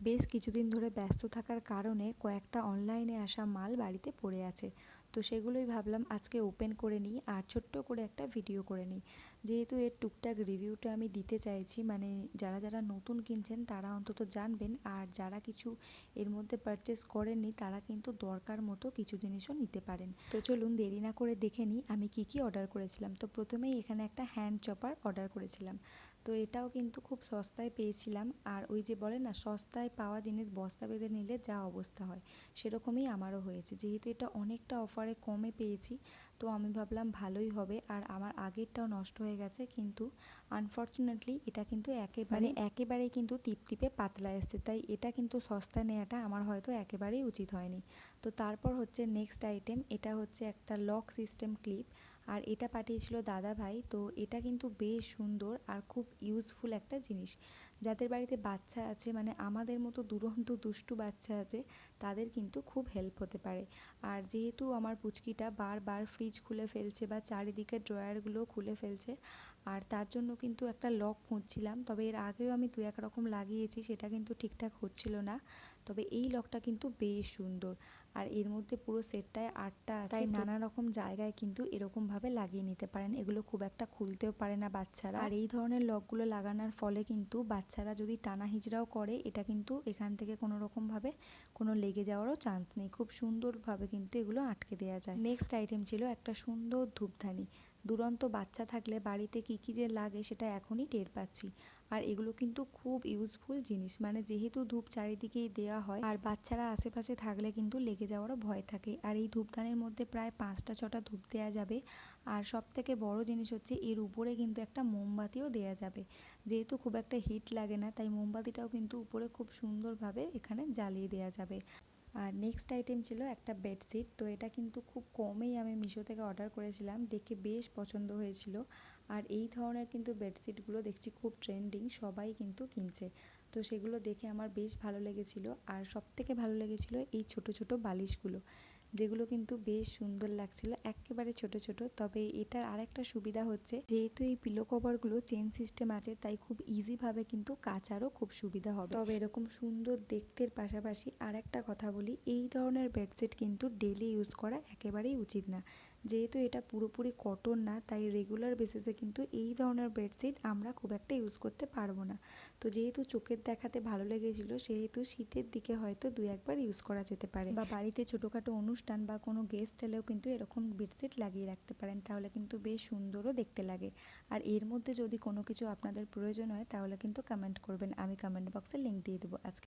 বেশ কিছুদিন ধরে ব্যস্ত থাকার কারণে কয়েকটা অনলাইনে আসা মাল বাড়িতে পড়ে আছে। তো সেগুলোই ভাবলাম আজকে ওপেন করে নিই আর ছোট্ট করে একটা ভিডিও করে নিই। যেহেতু এর টুকটাক রিভিউটা আমি দিতে চাইছি, মানে যারা যারা নতুন কিনছেন তারা অন্তত জানবেন, আর যারা কিছু এর মধ্যে পারচেস করেননি তারা কিন্তু দরকার মতো কিছু জিনিসও নিতে পারেন। তো চলুন দেরি না করে দেখে নিই আমি কি কি অর্ডার করেছিলাম। তো প্রথমেই এখানে একটা হ্যান্ড চপার অর্ডার করেছিলাম। তো এটাও কিন্তু খুব সস্তায় পেয়েছিলাম, আর ওই যে বলে না সস্তায় পাওয়া জিনিস বস্তা বেঁধে নিলে যা অবস্থা হয়, সেরকমই আমারও হয়েছে। যেহেতু এটা অনেকটা অফারে কমে পেয়েছি, তো আমি ভাবলাম ভালোই হবে। আর আমার আগেরটাও নষ্ট হয়ে গেছে, কিন্তু আনফর্চুনেটলি এটা কিন্তু একেবারেই কিন্তু টিপটিপে পাতলা এসছে, তাই এটা কিন্তু সস্তা নেওয়াটা আমার হয়তো একেবারেই উচিত হয়নি। তো তারপর হচ্ছে নেক্সট আইটেম, এটা হচ্ছে একটা লক সিস্টেম ক্লিপ, আর এটা পাঠিয়েছিল দাদা ভাই। তো এটা কিন্তু বেশ সুন্দর আর খুব ইউজফুল একটা জিনিস। যাদের বাড়িতে বাচ্চা আছে, মানে আমাদের মতো দুরন্ত দুষ্টু বাচ্চা আছে, তাদের কিন্তু খুব হেল্প হতে পারে। আর যেহেতু আমার পুচকিটা বারবার ফ্রিজ খুলে ফেলছে বা চারিদিকের ড্রয়ারগুলো খুলে ফেলছে, আর তার জন্য কিন্তু একটা লক খুঁজছিলাম। তবে এর আগেও আমি দু এক রকম লাগিয়েছি, সেটা কিন্তু ঠিকঠাক হচ্ছিল না। তবে এই লকটা কিন্তু বেশ সুন্দর, আর এর মধ্যে পুরো সেটটায় 8টা আছে, তাই নানা রকম জায়গায় কিন্তু এরকমভাবে লাগিয়ে নিতে পারেন। এগুলো খুব একটা খুলতেও পারে না বাচ্চারা, আর এই ধরনের লকগুলো লাগানোর ফলে কিন্তু বাচ্চারা যদি টানা হিজড়াও করে, এটা কিন্তু এখান থেকে কোনো রকমভাবে কোনো লেগে যাওয়ারও চান্স নেই। খুব সুন্দরভাবে কিন্তু এগুলো আটকে দেওয়া যায়। নেক্সট আইটেম ছিল একটা সুন্দর ধূপদানি। দুরন্ত বাচ্চা থাকলে বাড়িতে কী কী যে লাগে সেটা এখনই টের পাচ্ছি। আর এগুলো কিন্তু খুব ইউজফুল জিনিস, মানে যেহেতু ধূপ চারিদিকেই দেওয়া হয়, আর বাচ্চারা আশেপাশে থাকলে কিন্তু লেগে যাওয়ারও ভয় থাকে। আর এই ধূপদানির মধ্যে প্রায় 5টা 6টা ধূপ দেওয়া যাবে। আর সব থেকে বড় জিনিস হচ্ছে এর উপরে কিন্তু একটা মোমবাতিও দেওয়া যাবে। যেহেতু খুব একটা হিট লাগে না, তাই মোমবাতিটাও কিন্তু উপরে খুব সুন্দরভাবে এখানে জ্বালিয়ে দেওয়া যাবে। আর নেক্সট আইটেম ছিল একটা বেডশিট। তো এটা কিন্তু খুব কমেই আমি মিশো থেকে অর্ডার করেছিলাম, দেখে বেশ পছন্দ হয়েছিল। আর এই ধরনের কিন্তু বেডশিটগুলো দেখছি খুব ট্রেন্ডিং, সবাই কিন্তু কিনছে। তো সেগুলো দেখে আমার বেশ ভালো লেগেছিল। আর সবথেকে ভালো লেগেছিল এই ছোট ছোট বালিশগুলো, যেগুলো কিন্তু বেশ সুন্দর লাগছিল, একেবারে ছোট ছোট। তবে এটার আরেকটা সুবিধা হচ্ছে, যেহেতু এই পিলো কভারগুলো চেন সিস্টেম আছে, তাই খুব ইজিভাবে কিন্তু কাচারও খুব সুবিধা হবে। তবে এরকম সুন্দর দেখতের পাশাপাশি আর একটা কথা বলি, এই ধরনের বেডশিট কিন্তু ডেলি ইউজ করা একেবারেই উচিত না। যেহেতু এটা পুরোপুরি কটন না, তাই রেগুলার বেসিসে কিন্তু এই ধরনের বেডশিট আমরা খুব একটা ইউজ করতে পারবো না। তো যেহেতু চোখের দেখাতে ভালো লেগেছিল, সেহেতু শীতের দিকে হয়তো 2-1বার ইউজ করা যেতে পারে, বা বাড়িতে ছোটোখাটো অনুষ্ঠান বা কোনো গেস্ট এলেও কিন্তু এরকম বেডশিট লাগিয়ে রাখতে পারেন, তাহলে কিন্তু বেশ সুন্দরও দেখতে লাগে। আর এর মধ্যে যদি কোনো কিছু আপনাদের প্রয়োজন হয়, তাহলে কিন্তু কমেন্ট করবেন, আমি কমেন্ট বক্সে লিঙ্ক দিয়ে দেবো। আজকে